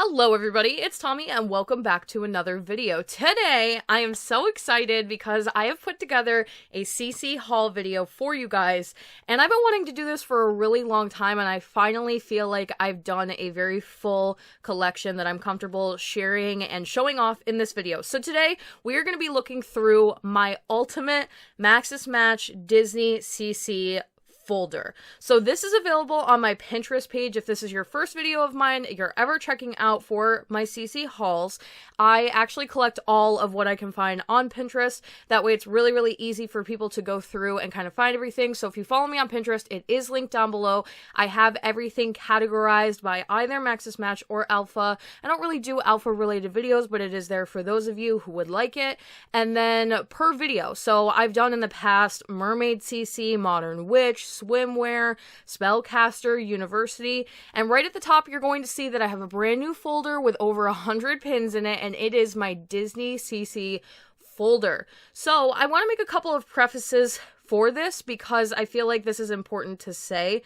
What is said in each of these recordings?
Hello everybody, it's Tommy and welcome back to another video. Today, I am so excited because I have put together a CC haul video for you guys, and I've been wanting to do this for a really long time, and I finally feel like I've done a very full collection that I'm comfortable sharing and showing off in this video. So today, we are going to be looking through my ultimate Maxis Match Disney CC folder. So this is available on my Pinterest page. If this is your first video of mine you're ever checking out for my CC hauls, I actually collect all of what I can find on Pinterest. That way it's really easy for people to go through and kind of find everything. So if you follow me on Pinterest, it is linked down below. I have everything categorized by either Maxis Match or Alpha. I don't really do Alpha related videos, but it is there for those of you who would like it. And then per video. So I've done in the past Mermaid CC, Modern Witch, Swimwear, Spellcaster, University, and right at the top you're going to see that I have a brand new folder with over 100 pins in it, and it is my Disney CC folder. So I want to make a couple of prefaces for this because I feel like this is important to say.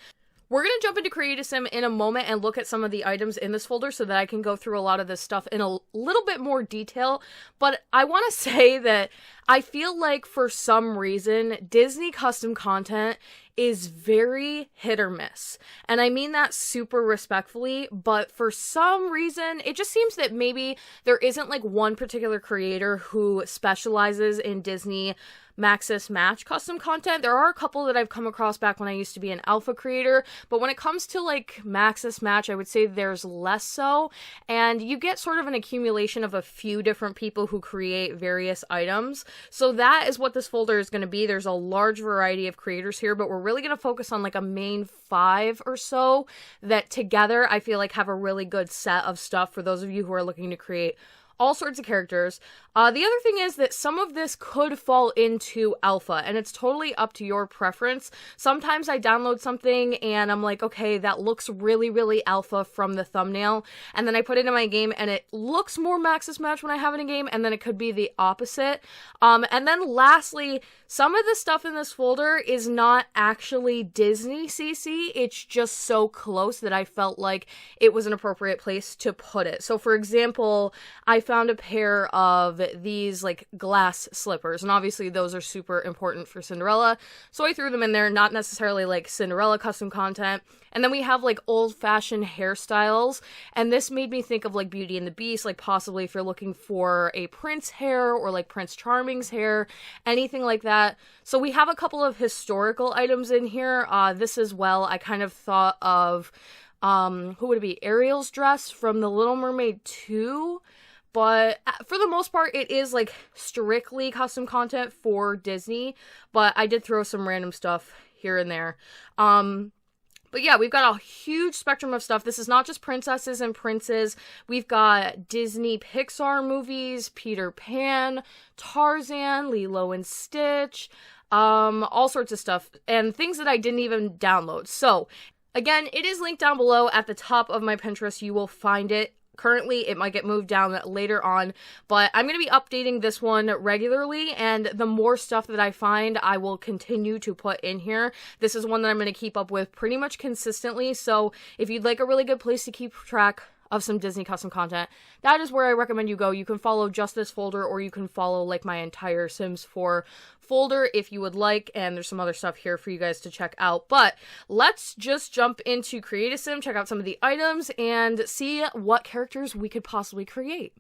We're going to jump into Create-A-Sim in a moment and look at some of the items in this folder so that I can go through a lot of this stuff in a little bit more detail, but I want to say that I feel like for some reason Disney custom content is very hit or miss. And I mean that super respectfully, but for some reason, it just seems that maybe there isn't like one particular creator who specializes in Disney Maxis Match custom content. There are a couple that I've come across back when I used to be an alpha creator, but when it comes to like Maxis Match, I would say there's less so, and you get sort of an accumulation of a few different people who create various items. So that is what this folder is going to be. There's a large variety of creators here, but we're really going to focus on like a main 5 or so that together I feel like have a really good set of stuff for those of you who are looking to create all sorts of characters. The other thing is that some of this could fall into alpha, and it's totally up to your preference. Sometimes I download something and I'm like, okay, that looks really alpha from the thumbnail, and then I put it in my game and it looks more Maxis Match when I have it in game, and then it could be the opposite. And then lastly, some of the stuff in this folder is not actually Disney CC, it's just so close that I felt like it was an appropriate place to put it. So for example, I found a pair of these like glass slippers, and obviously those are super important for Cinderella, so I threw them in there, not necessarily like Cinderella custom content. And then we have like old-fashioned hairstyles, and this made me think of like Beauty and the Beast, like possibly if you're looking for a Prince hair or like Prince Charming's hair, anything like that. So we have a couple of historical items in here. This as well, I kind of thought of who would it be? Ariel's dress from The Little Mermaid 2. But for the most part, it is like strictly custom content for Disney, but I did throw some random stuff here and there. But yeah, we've got a huge spectrum of stuff. This is not just princesses and princes. We've got Disney Pixar movies, Peter Pan, Tarzan, Lilo and Stitch, all sorts of stuff, and things that I didn't even download. So again, it is linked down below at the top of my Pinterest. You will find it. Currently, it might get moved down later on, but I'm going to be updating this one regularly, and the more stuff that I find, I will continue to put in here. This is one that I'm going to keep up with pretty much consistently, so if you'd like a really good place to keep track of some Disney custom content, that is where I recommend you go. You can follow just this folder, or you can follow like my entire Sims 4 folder if you would like, and there's some other stuff here for you guys to check out. But let's just jump into Create-A-Sim, check out some of the items, and see what characters we could possibly create.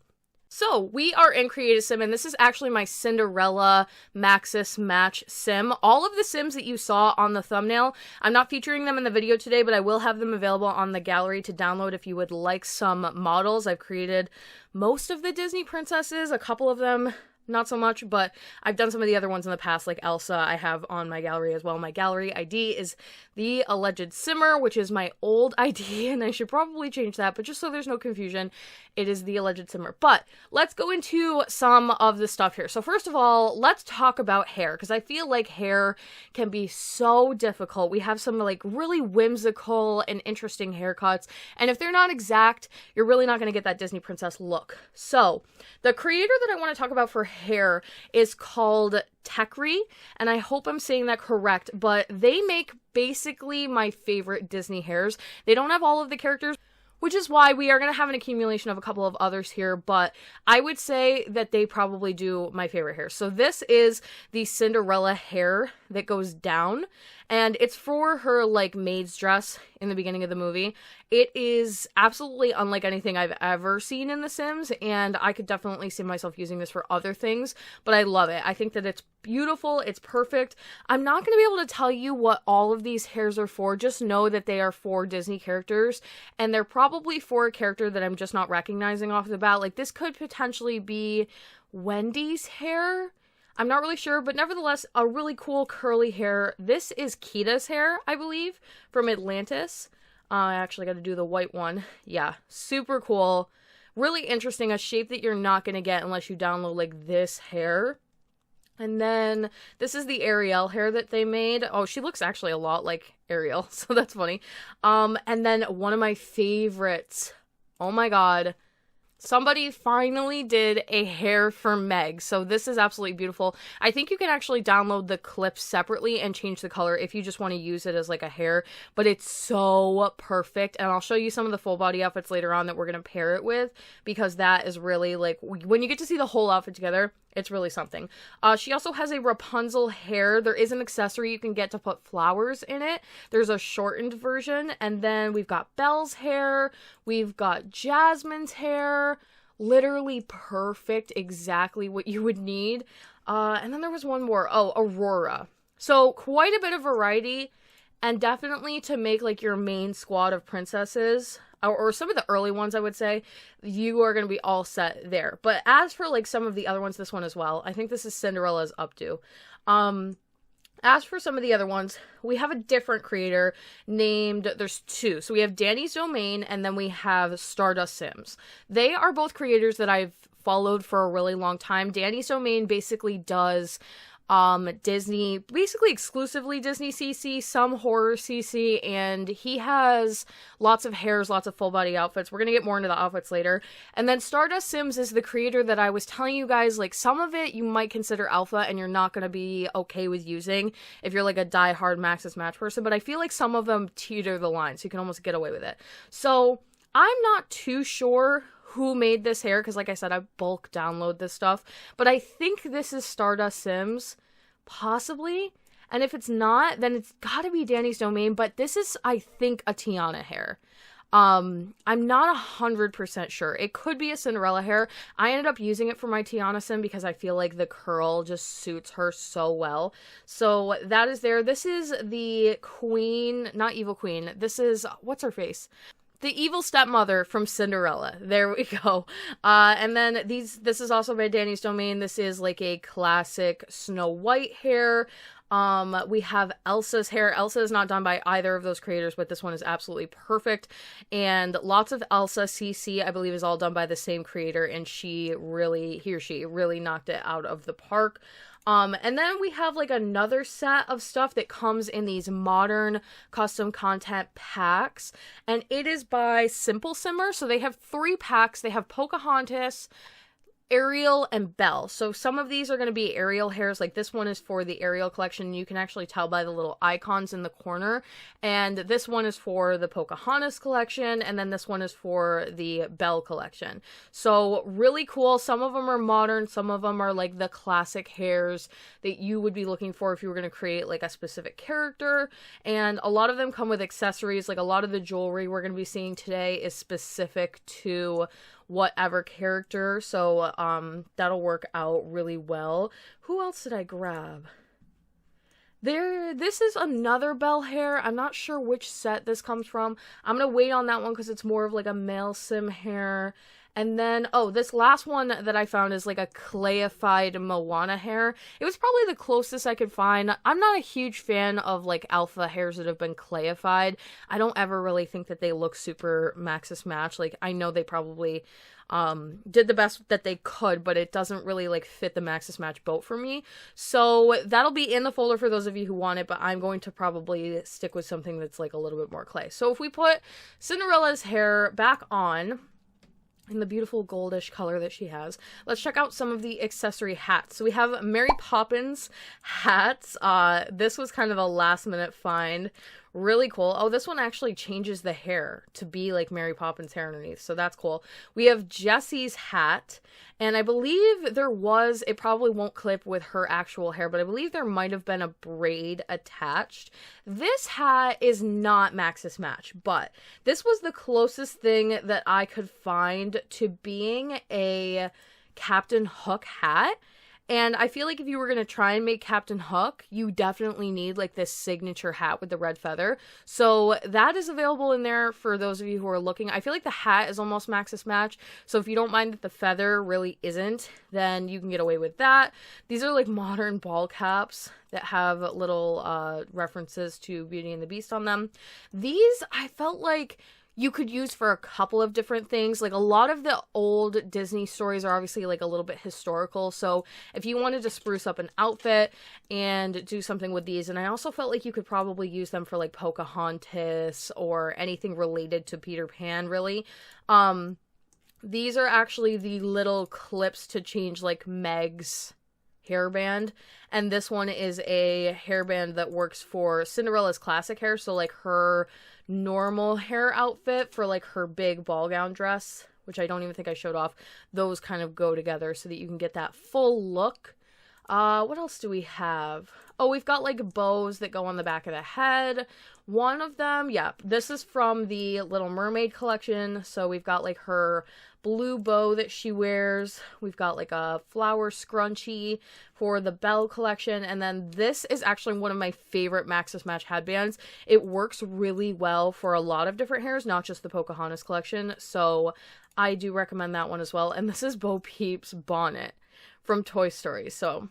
So, we are in Create-A-Sim, and this is actually my Cinderella Maxis Match sim. All of the sims that you saw on the thumbnail, I'm not featuring them in the video today, but I will have them available on the gallery to download if you would like some models. I've created most of the Disney princesses, a couple of them not so much, but I've done some of the other ones in the past, like Elsa, I have on my gallery as well. My gallery ID is Theallegedsimmer, which is my old ID, and I should probably change that, but just so there's no confusion, it is Theallegedsimmer. But let's go into some of the stuff here. So first of all, let's talk about hair, because I feel like hair can be so difficult. We have some like really whimsical and interesting haircuts, and if they're not exact, you're really not going to get that Disney princess look. So the creator that I want to talk about for hair is called Techri, and I hope I'm saying that correct, but they make basically my favorite Disney hairs. They don't have all of the characters. which is why we are going to have an accumulation of a couple of others here, but I would say that they probably do my favorite hair. So this is the Cinderella hair that goes down, and it's for her, like, maid's dress in the beginning of the movie. It is absolutely unlike anything I've ever seen in The Sims, and I could definitely see myself using this for other things, but I love it. I think that it's beautiful, it's perfect. I'm not going to be able to tell you what all of these hairs are for, just know that they are for Disney characters, and they're probably for a character that I'm just not recognizing off the bat. Like, this could potentially be Wendy's hair. I'm not really sure, but nevertheless, a really cool curly hair. This is Kita's hair, I believe, from Atlantis. I actually got to do the white one. Yeah, super cool. Really interesting, a shape that you're not going to get unless you download, like, this hair. And then this is the Ariel hair that they made. Oh, she looks actually a lot like Ariel, so that's funny. And then one of my favorites. Oh my god. Somebody finally did a hair for Meg. So this is absolutely beautiful. I think you can actually download the clips separately and change the color if you just want to use it as like a hair. But it's so perfect. And I'll show you some of the full body outfits later on that we're going to pair it with. Because that is really like, when you get to see the whole outfit together, it's really something. She also has a Rapunzel hair. There is an accessory you can get to put flowers in it. There's a shortened version. And then we've got Belle's hair. We've got Jasmine's hair. Literally perfect. Exactly what you would need. And then there was one more. Oh, Aurora. So quite a bit of variety. And definitely to make like your main squad of princesses, or some of the early ones, I would say, you are going to be all set there. But as for like some of the other ones, this one as well, I think this is Cinderella's updo. As for some of the other ones, we have a different creator named, there's two. So we have Danny's Domain, and then we have Stardust Sims. They are both creators that I've followed for a really long time. Danny's Domain basically does Disney, basically exclusively Disney CC, some horror CC, and he has lots of hairs, lots of full body outfits. We're gonna get more into the outfits later. And then Stardust Sims is the creator that I was telling you guys, like, some of it you might consider alpha and you're not gonna be okay with using if you're like a die-hard Maxis Match person, but I feel like some of them teeter the line, so you can almost get away with it. So I'm not too sure who made this hair, because like I said, I bulk download this stuff, but I think this is Stardust Sims, possibly, and if it's not, then it's gotta be Danny's Domain, but this is, I think, a Tiana hair. I'm not 100% sure. It could be a Cinderella hair. I ended up using it for my Tiana sim because I feel like the curl just suits her so well. So that is there. This is the queen, not evil queen. This is, what's her face? The evil stepmother from Cinderella. There we go. And then this is also by Danny's Domain. This is like a classic Snow White hair. We have Elsa's hair. Elsa is not done by either of those creators, but this one is absolutely perfect. And lots of Elsa CC, I believe, is all done by the same creator, and he or she really knocked it out of the park. And then we have like another set of stuff that comes in these modern custom content packs, and it is by Simple Simmer. So they have 3 packs. They have Pocahontas, Ariel, and Belle. So some of these are going to be Ariel hairs. Like this one is for the Ariel collection. You can actually tell by the little icons in the corner. And this one is for the Pocahontas collection. And then this one is for the Belle collection. So really cool. Some of them are modern. Some of them are like the classic hairs that you would be looking for if you were going to create like a specific character. And a lot of them come with accessories. Like a lot of the jewelry we're going to be seeing today is specific to whatever character, so that'll work out really well. Who else did I grab? This is another Belle hair. I'm not sure which set this comes from. I'm gonna wait on that one because it's more of like a male sim hair. And then, oh, this last one that I found is like a clayified Moana hair. It was probably the closest I could find. I'm not a huge fan of like alpha hairs that have been clayified. I don't ever really think that they look super Maxis Match. Like, I know they probably did the best that they could, but it doesn't really like fit the Maxis Match boat for me. So that'll be in the folder for those of you who want it, but I'm going to probably stick with something that's like a little bit more clay. So if we put Cinderella's hair back on, in the beautiful goldish color that she has, let's check out some of the accessory hats. So we have Mary Poppins hats. This was kind of a last minute find. Really cool. Oh, this one actually changes the hair to be like Mary Poppins hair underneath, so that's cool. We have Jessie's hat, and I believe there was, it probably won't clip with her actual hair, but I believe there might have been a braid attached. This hat is not Maxis Match, but this was the closest thing that I could find to being a Captain Hook hat. And I feel like if you were going to try and make Captain Hook, you definitely need like this signature hat with the red feather. So that is available in there for those of you who are looking. I feel like the hat is almost Maxis Match. So if you don't mind that the feather really isn't, then you can get away with that. These are like modern ball caps that have little references to Beauty and the Beast on them. These, I felt like you could use for a couple of different things. Like a lot of the old Disney stories are obviously like a little bit historical. So if you wanted to spruce up an outfit and do something with these, and I also felt like you could probably use them for like Pocahontas or anything related to Peter Pan, really. These are actually the little clips to change like Meg's hairband, and this one is a hairband that works for Cinderella's classic hair, so like her normal hair outfit for like her big ball gown dress, which I don't even think I showed off. Those kind of go together so that you can get that full look. What else do we have? Oh, we've got like bows that go on the back of the head. One of them, yeah, this is from the Little Mermaid collection. So we've got like her blue bow that she wears. We've got like a flower scrunchie for the Belle collection. And then this is actually one of my favorite Maxis Match headbands. It works really well for a lot of different hairs, not just the Pocahontas collection. So I do recommend that one as well. And this is Bo Peep's bonnet from Toy Story. So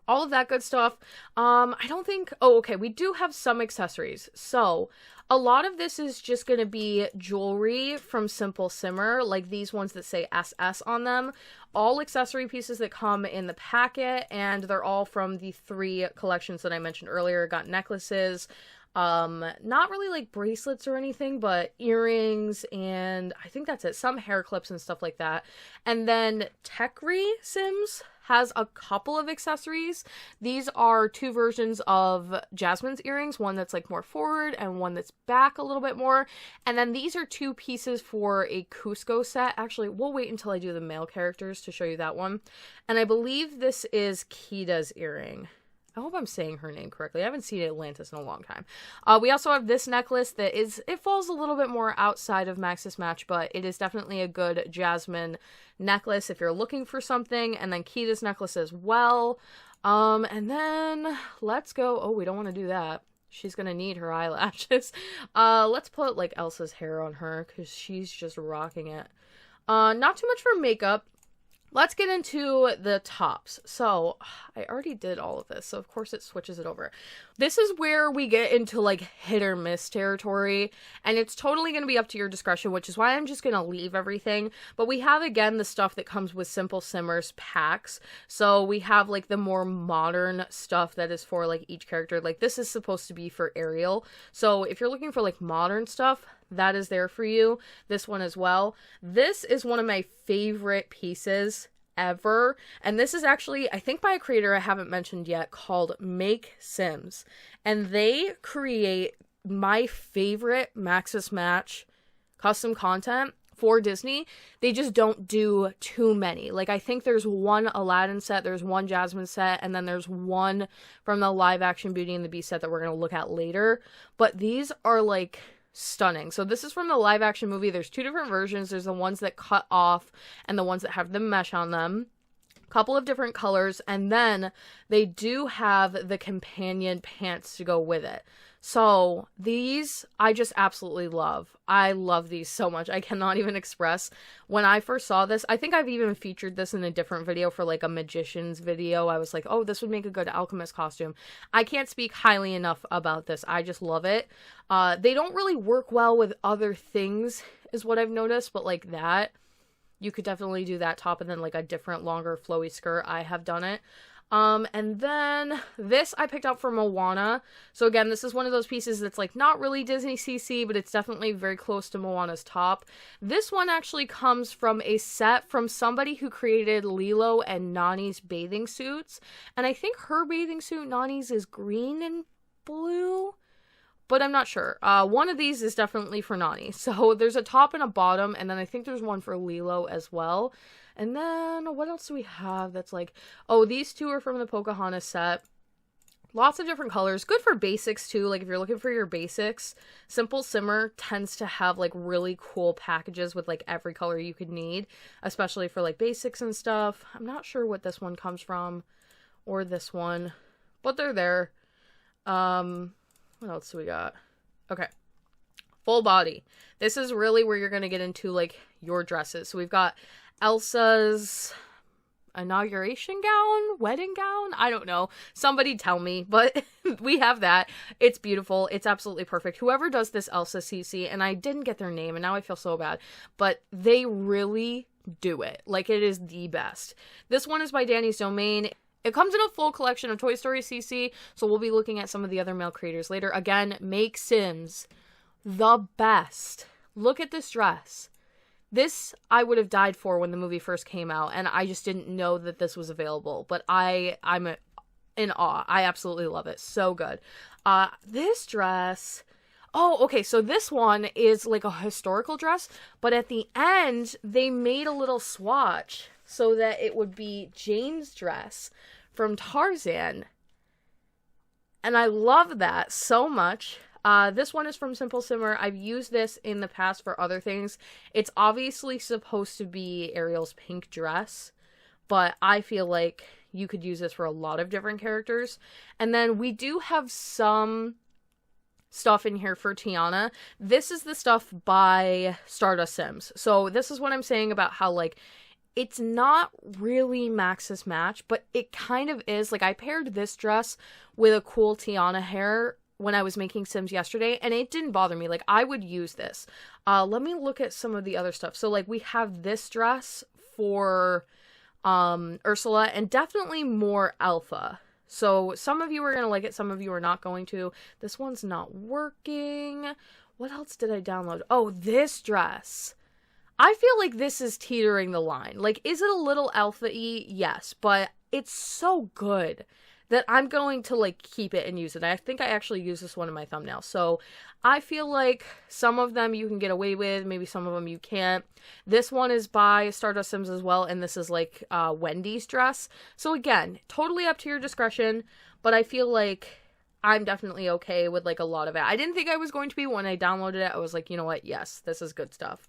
all of that good stuff. I don't think, oh, okay, we do have some accessories. So a lot of this is just going to be jewelry from Simple Simmer, like these ones that say SS on them. All accessory pieces that come in the packet, and they're all from the 3 collections that I mentioned earlier. Got necklaces, not really like bracelets or anything, but earrings, and I think that's it. Some hair clips and stuff like that. And then Techri Sims has a couple of accessories. These are 2 versions of Jasmine's earrings, one that's like more forward and one that's back a little bit more. And then these are 2 pieces for a Cusco set. Actually, we'll wait until I do the male characters to show you that one. And I believe this is Kida's earring. I hope I'm saying her name correctly. I haven't seen Atlantis in a long time. We also have this necklace that is, it falls a little bit more outside of Maxis Match, but it is definitely a good Jasmine necklace if you're looking for something. And then Kida's necklace as well. And then let's go. Oh, we don't want to do that. She's going to need her eyelashes. Let's put like Elsa's hair on her because she's just rocking it. Not too much for makeup. Let's get into the tops. So I already did all of this, so of course it switches it over. This is where we get into like hit or miss territory, and it's totally going to be up to your discretion, which is why I'm just going to leave everything. But we have, again, the stuff that comes with Simple Simmer's packs. So we have like the more modern stuff that is for like each character. Like this is supposed to be for Ariel. So if you're looking for like modern stuff, that is there for you. This one as well. This is one of my favorite pieces ever. And this is actually, I think, by a creator I haven't mentioned yet called Make Sims. And they create my favorite Maxis Match custom content for Disney. They just don't do too many. Like, I think there's one Aladdin set, there's one Jasmine set, and then there's one from the live action Beauty and the Beast set that we're going to look at later. But these are like stunning. So this is from the live action movie. There's 2 different versions. There's the ones that cut off and the ones that have the mesh on them. Couple of different colors, and then they do have the companion pants to go with it. So these I just absolutely love. I love these so much. I cannot even express. When I first saw this, I think I've even featured this in a different video for like a magician's video. I was like, oh, this would make a good alchemist costume. I can't speak highly enough about this. I just love it. They don't really work well with other things is what I've noticed, but like that, you could definitely do that top and then like a different longer flowy skirt. I have done it. And then this I picked up from Moana. So again, this is one of those pieces that's like not really Disney CC, but it's definitely very close to Moana's top. This one actually comes from a set from somebody who created Lilo and Nani's bathing suits. And I think her bathing suit, Nani's, is green and blue. but I'm not sure. One of these is definitely for Nani. So there's a top and a bottom, and then I think there's one for Lilo as well. And then what else do we have that's like, oh, these two are from the Pocahontas set. Lots of different colors. Good for basics too. Like if you're looking for your basics, Simple Simmer tends to have like really cool packages with like every color you could need, especially for like basics and stuff. I'm not sure what this one comes from or this one, but they're there. What else do we got? Okay. Full body. This is really where you're going to get into like your dresses. So we've got Elsa's inauguration gown, wedding gown, I don't know, somebody tell me, but we have that. It's beautiful. It's absolutely perfect. Whoever does this Elsa CC, and I didn't get their name and now I feel so bad, but they really do it. Like, it is the best. This one is by Danny's Domain. It comes in a full collection of Toy Story CC, so we'll be looking at some of the other male creators later. Again, Make Sims, the best. Look at this dress. This I would have died for when the movie first came out, and I just didn't know that this was available. But I'm in awe. I absolutely love it. So good. This dress... Oh, okay, so this one is like a historical dress, but at the end, they made a little swatch so that it would be Jane's dress from Tarzan. And I love that so much. This one is from Simple Simmer. I've used this in the past for other things. It's obviously supposed to be Ariel's pink dress, but I feel like you could use this for a lot of different characters. And then we do have some stuff in here for Tiana. This is the stuff by Stardust Sims. So this is what I'm saying about how, like, it's not really Maxis Match, but it kind of is. Like, I paired this dress with a cool Tiana hair when I was making Sims yesterday, and it didn't bother me. Like, I would use this. Let me look at some of the other stuff. So, like, we have this dress for Ursula, and definitely more Alpha. So some of you are going to like it, some of you are not going to. This one's not working. What else did I download? Oh, this dress. I feel like this is teetering the line. Like, is it a little alpha-y? Yes, but it's so good that I'm going to, like, keep it and use it. I think I actually use this one in my thumbnail. So I feel like some of them you can get away with. Maybe some of them you can't. This one is by Stardust Sims as well. And this is, like, Wendy's dress. So, again, totally up to your discretion. But I feel like I'm definitely okay with, like, a lot of it. I didn't think I was going to be when I downloaded it. I was like, you know what? Yes, this is good stuff.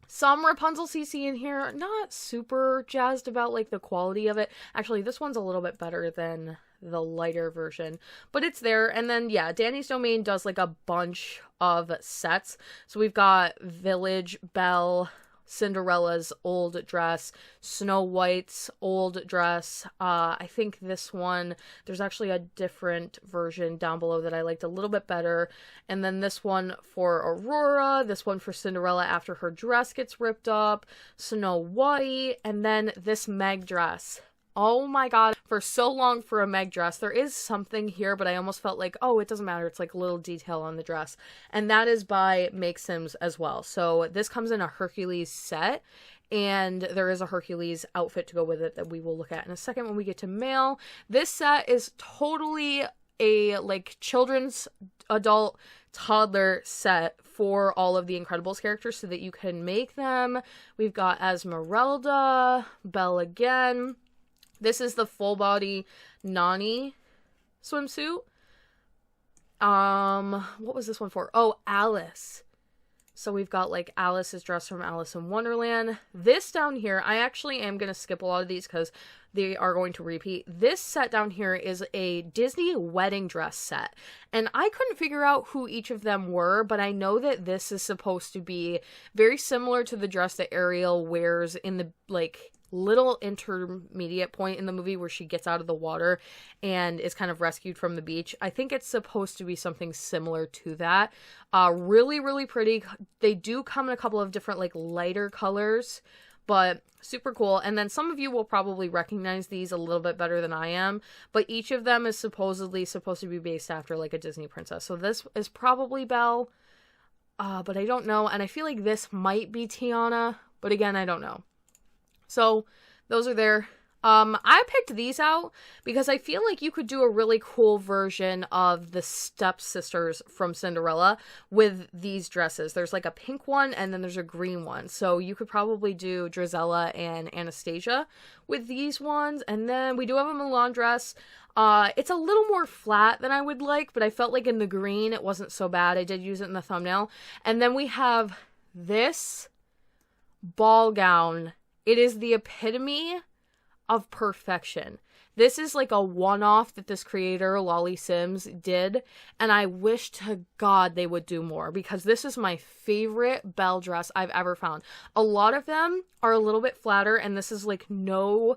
Some Rapunzel CC in here, not super jazzed about, like, the quality of it. Actually, this one's a little bit better than the lighter version, but it's there. And then, yeah, Danny's Domain does, like, a bunch of sets. So we've got Village, Belle, Cinderella's old dress, Snow White's old dress. I think this one, there's actually a different version down below that I liked a little bit better. And then this one for Aurora, this one for Cinderella after her dress gets ripped up, Snow White, and then this Meg dress. Oh my god, for so long for a Meg dress. There is something here, but I almost felt like, oh, it doesn't matter. It's like a little detail on the dress. And that is by Make Sims as well. So this comes in a Hercules set, and there is a Hercules outfit to go with it that we will look at in a second when we get to male. This set is totally a, like, children's, adult, toddler set for all of the Incredibles characters so that you can make them. We've got Esmeralda, Belle again. This is the full body Nani swimsuit. What was this one for? Oh, Alice. So we've got, like, Alice's dress from Alice in Wonderland. This down here, I actually am going to skip a lot of these because they are going to repeat. This set down here is a Disney wedding dress set. And I couldn't figure out who each of them were, but I know that this is supposed to be very similar to the dress that Ariel wears in the, like, little intermediate point in the movie where she gets out of the water and is kind of rescued from the beach. I think it's supposed to be something similar to that. Really, really pretty. They do come in a couple of different, like, lighter colors, but super cool. And then some of you will probably recognize these a little bit better than I am, but each of them is supposedly supposed to be based after, like, a Disney princess. So this is probably Belle, but I don't know. And I feel like this might be Tiana, but again, I don't know. So those are there. I picked these out because I feel like you could do a really cool version of the stepsisters from Cinderella with these dresses. There's like a pink one and then there's a green one. So you could probably do Drizella and Anastasia with these ones. And then we do have a Mulan dress. It's a little more flat than I would like, but I felt like in the green it wasn't so bad. I did use it in the thumbnail. And then we have this ball gown. It is the epitome of perfection. This is like a one-off that this creator, Lolly Sims, did, and I wish to God they would do more, because this is my favorite belle dress I've ever found. A lot of them are a little bit flatter, and this is like no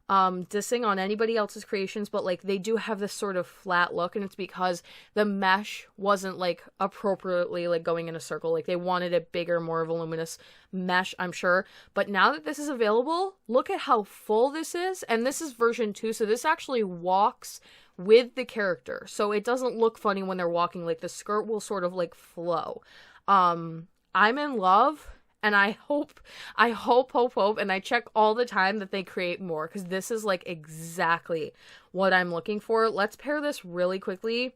dissing on anybody else's creations, but like they do have this sort of flat look, and it's because the mesh wasn't like appropriately like going in a circle. Like they wanted a bigger, more voluminous mesh, I'm sure. But now that this is available, look at how full this is, and this is version 2, so this actually walks with the character, so it doesn't look funny when they're walking. Like the skirt will sort of like flow. I'm in love. And I hope, and I check all the time that they create more, because this is like exactly what I'm looking for. Let's pair this really quickly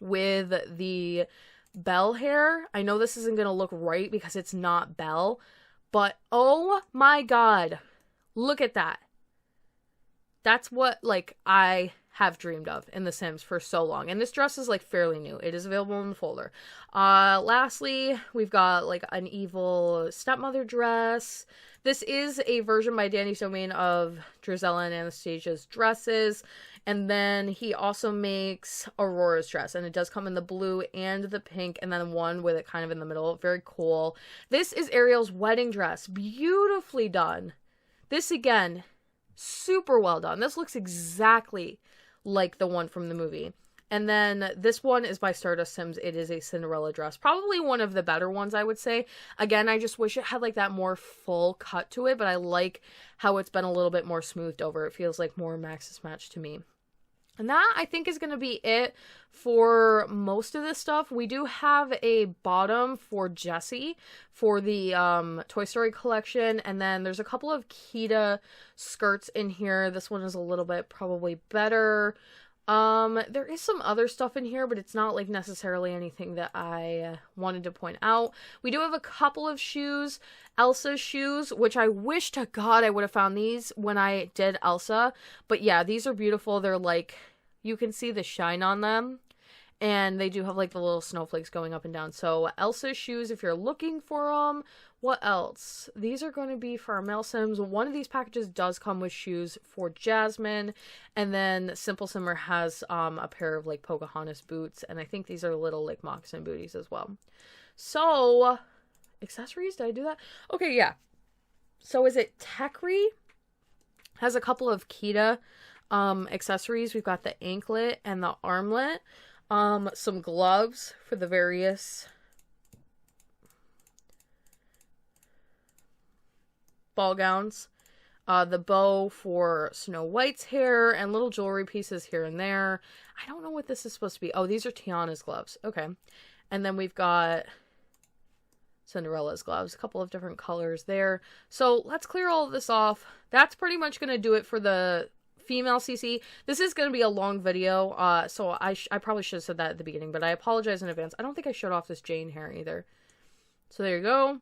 with the belle hair. I know this isn't going to look right because it's not belle, but oh my God, look at that. That's what like I have dreamed of in The Sims for so long. And this dress is like fairly new. It is available in the folder. Lastly, we've got like an evil stepmother dress. This is a version by Danny's Domain of Drizella and Anastasia's dresses. And then he also makes Aurora's dress, and it does come in the blue and the pink, and then one with it kind of in the middle. Very cool. This is Ariel's wedding dress. Beautifully done. This again, super well done. This looks exactly like the one from the movie. And then this one is by Stardust Sims. It is a Cinderella dress. Probably one of the better ones, I would say. Again, I just wish it had like that more full cut to it, but I like how it's been a little bit more smoothed over. It feels like more Maxis Match to me. And that, I think, is going to be it for most of this stuff. We do have a bottom for Jessie for the Toy Story collection. And then there's a couple of Kita skirts in here. This one is a little bit probably better. There is some other stuff in here, but it's not like necessarily anything that I wanted to point out. We do have a couple of shoes. Elsa's shoes, which I wish to God I would have found these when I did Elsa. But yeah, these are beautiful. They're like, you can see the shine on them. And they do have like the little snowflakes going up and down. So Elsa's shoes, if you're looking for them. What else? These are going to be for our male Sims. One of these packages does come with shoes for Jasmine. And then Simple Simmer has a pair of like Pocahontas boots. And I think these are little like moccasin booties as well. So, accessories? Did I do that? Okay, yeah. So is it Techri? Has a couple of Kita accessories. We've got the anklet and the armlet. Some gloves for the various ball gowns. The bow for Snow White's hair, and little jewelry pieces here and there. I don't know what this is supposed to be. Oh, these are Tiana's gloves. Okay. And then we've got Cinderella's gloves. A couple of different colors there. So let's clear all of this off. That's pretty much going to do it for the female CC. This is going to be a long video, so I probably should have said that at the beginning, but I apologize in advance. I don't think I showed off this Jane hair either. So there you go.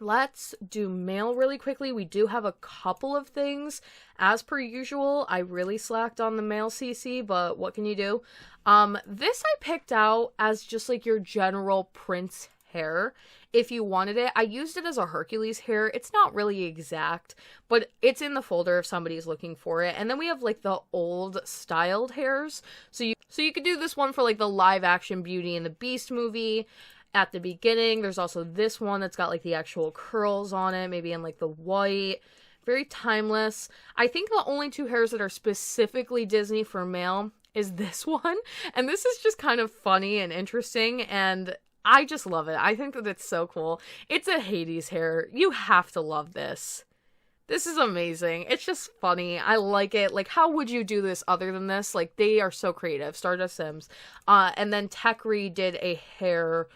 Let's do male really quickly. We do have a couple of things. As per usual, I really slacked on the male CC, but what can you do? This I picked out as just like your general Prince hair. If you wanted it, I used it as a Hercules hair. It's not really exact, but it's in the folder if somebody's looking for it. And then we have like the old styled hairs. So you could do this one for like the live action Beauty and the Beast movie at the beginning. There's also this one that's got like the actual curls on it, maybe in like the white. Very timeless. I think the only two hairs that are specifically Disney for male is this one. And this is just kind of funny and interesting, and I just love it. I think that it's so cool. It's a Hades hair. You have to love this. This is amazing. It's just funny. I like it. Like, how would you do this other than this? Like, they are so creative. Stardust Sims. And then Techri did a hair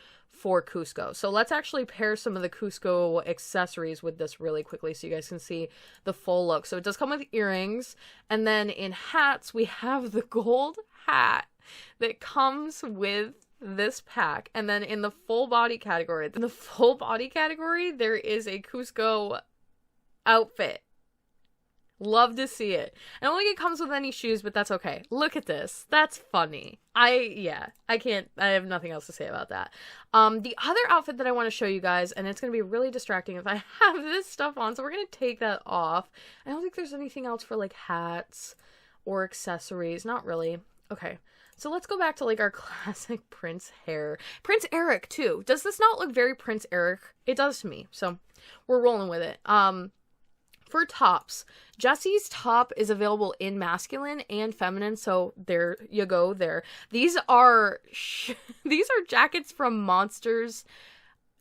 for Cusco. So let's actually pair some of the Cusco accessories with this really quickly so you guys can see the full look. So it does come with earrings, and then in hats we have the gold hat that comes with this pack. And then in the full body category, there is a Cusco outfit. Love to see it. I don't think it comes with any shoes, but that's okay. Look at this. That's funny. I have nothing else to say about that. The other outfit that I want to show you guys, and it's going to be really distracting if I have this stuff on, so we're going to take that off. I don't think there's anything else for like hats or accessories. Not really. Okay. So let's go back to like our classic Prince hair. Prince Eric too. Does this not look very Prince Eric? It does to me. So we're rolling with it. For tops, Jesse's top is available in masculine and feminine, so there you go there. These are jackets from Monsters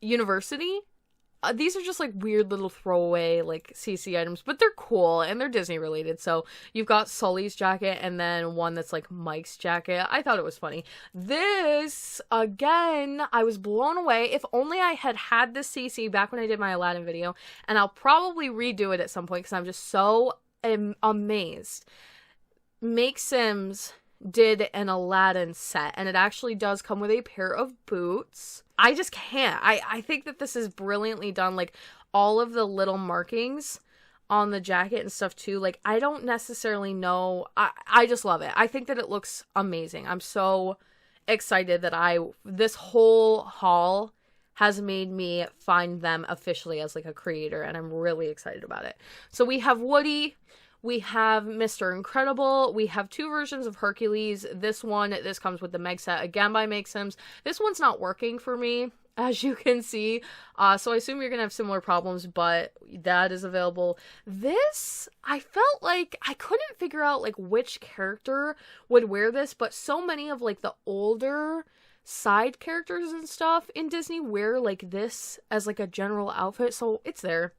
University. These are just like weird little throwaway like CC items, but they're cool and they're Disney related. So you've got Sully's jacket and then one that's like Mike's jacket. I thought it was funny. This, again, I was blown away. If only I had this CC back when I did my Aladdin video, and I'll probably redo it at some point because I'm just so amazed. Make Sims did an Aladdin set, and it actually does come with a pair of boots. I just can't. I think that this is brilliantly done. Like, all of the little markings on the jacket and stuff too. Like, I don't necessarily know. I just love it. I think that it looks amazing. I'm so excited that this whole haul has made me find them officially as like a creator, and I'm really excited about it. So we have Woody. We have Mr. Incredible. We have two versions of Hercules. This comes with the Meg set, again by Make Sims. This one's not working for me, as you can see. So I assume you're going to have similar problems, but that is available. This, I felt like I couldn't figure out like which character would wear this, but so many of like the older side characters and stuff in Disney wear like this as like a general outfit. So it's there.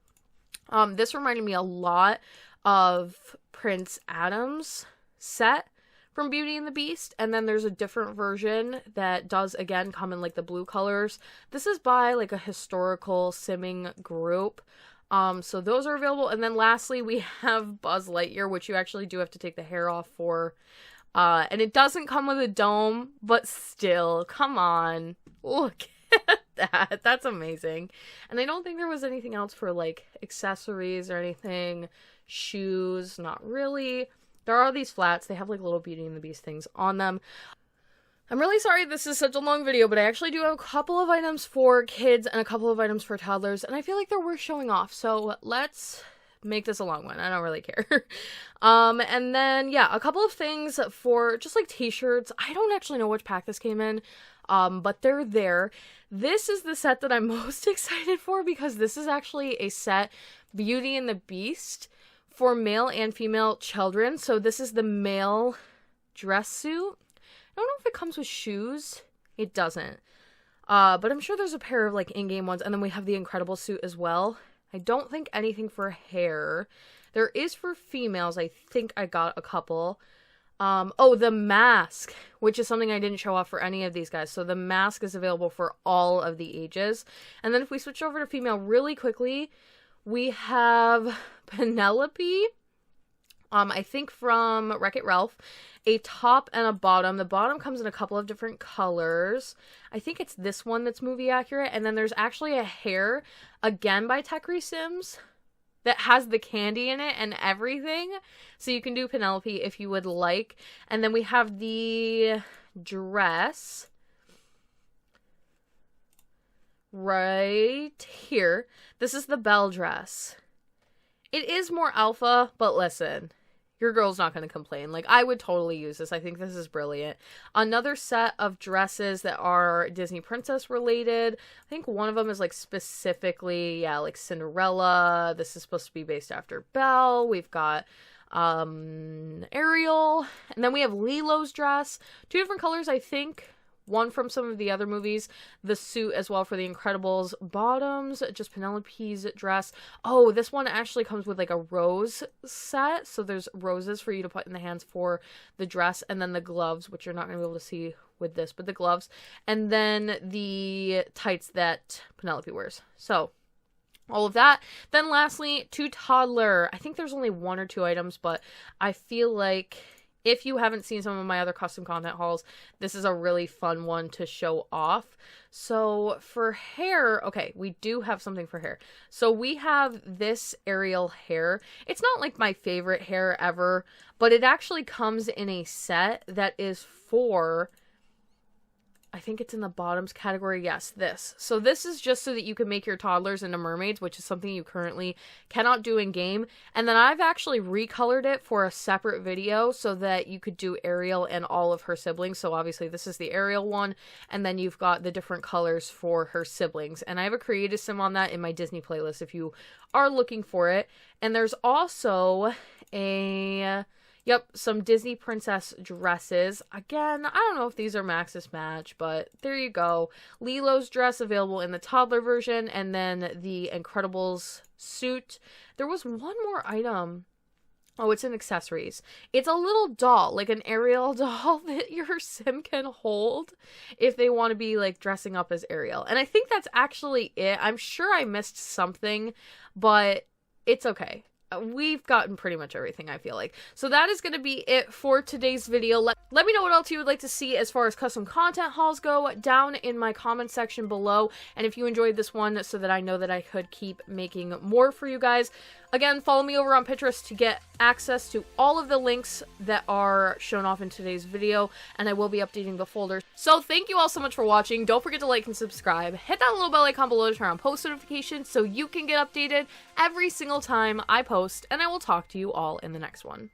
This reminded me a lot of Prince Adam's set from Beauty and the Beast, and then there's a different version that does again come in like the blue colors. This is by like a historical simming group, so those are available. And then lastly we have Buzz Lightyear, which you actually do have to take the hair off for, and it doesn't come with a dome, but still, come on, look at that's amazing. And I don't think there was anything else for like accessories or anything. Shoes, not really. There are these flats. They have like little Beauty and the Beast things on them. I'm really sorry this is such a long video, but I actually do have a couple of items for kids and a couple of items for toddlers, and I feel like they're worth showing off. So let's make this a long one. I don't really care. And then yeah, a couple of things for just like t-shirts. I don't actually know which pack this came in, but they're there. This is the set that I'm most excited for because this is actually a set Beauty and the Beast for male and female children. So this is the male dress suit. I don't know if it comes with shoes. It doesn't. But I'm sure there's a pair of like in-game ones. And then we have the Incredible suit as well. I don't think anything for hair. There is for females. I think I got a couple. Oh, the mask, which is something I didn't show off for any of these guys. So the mask is available for all of the ages. And then if we switch over to female really quickly, we have Penelope, I think from Wreck-It Ralph, a top and a bottom. The bottom comes in a couple of different colors. I think it's this one that's movie accurate. And then there's actually a hair, again by Techri Sims, that has the candy in it and everything. So you can do Penelope if you would like. And then we have the dress right here. This is the Belle dress. It is more alpha, but listen, your girl's not going to complain. Like, I would totally use this. I think this is brilliant. Another set of dresses that are Disney princess related. I think one of them is like specifically, yeah, like Cinderella. This is supposed to be based after Belle. We've got Ariel. And then we have Lilo's dress. Two different colors, I think. one from some of the other movies, the suit as well for The Incredibles, bottoms, just Penelope's dress. Oh, this one actually comes with like a rose set, so there's roses for you to put in the hands for the dress, and then the gloves, which you're not going to be able to see with this, but the gloves, and then the tights that Penelope wears. So all of that. Then lastly, to Toddler. I think there's only 1 or 2 items, but I feel like if you haven't seen some of my other custom content hauls, this is a really fun one to show off. So for hair, okay, we do have something for hair. So we have this Ariel hair. It's not like my favorite hair ever, but it actually comes in a set that is for, I think it's in the bottoms category. Yes, this. So this is just so that you can make your toddlers into mermaids, which is something you currently cannot do in game. And then I've actually recolored it for a separate video so that you could do Ariel and all of her siblings. So obviously this is the Ariel one, and then you've got the different colors for her siblings. And I have a creative sim on that in my Disney playlist if you are looking for it. And there's also a... Yep, some Disney princess dresses. Again, I don't know if these are Maxis Match, but there you go. Lilo's dress available in the toddler version, and then the Incredibles suit. There was one more item. Oh, it's in accessories. It's a little doll, like an Ariel doll that your sim can hold if they want to be like dressing up as Ariel. And I think that's actually it. I'm sure I missed something, but it's okay. We've gotten pretty much everything, I feel like. So that is going to be it for today's video. Let me know what else you would like to see as far as custom content hauls go down in my comment section below. And if you enjoyed this one, so that I know that I could keep making more for you guys. Again, follow me over on Pinterest to get access to all of the links that are shown off in today's video, and I will be updating the folder. So thank you all so much for watching. Don't forget to like and subscribe. Hit that little bell icon below to turn on post notifications so you can get updated every single time I post, and I will talk to you all in the next one.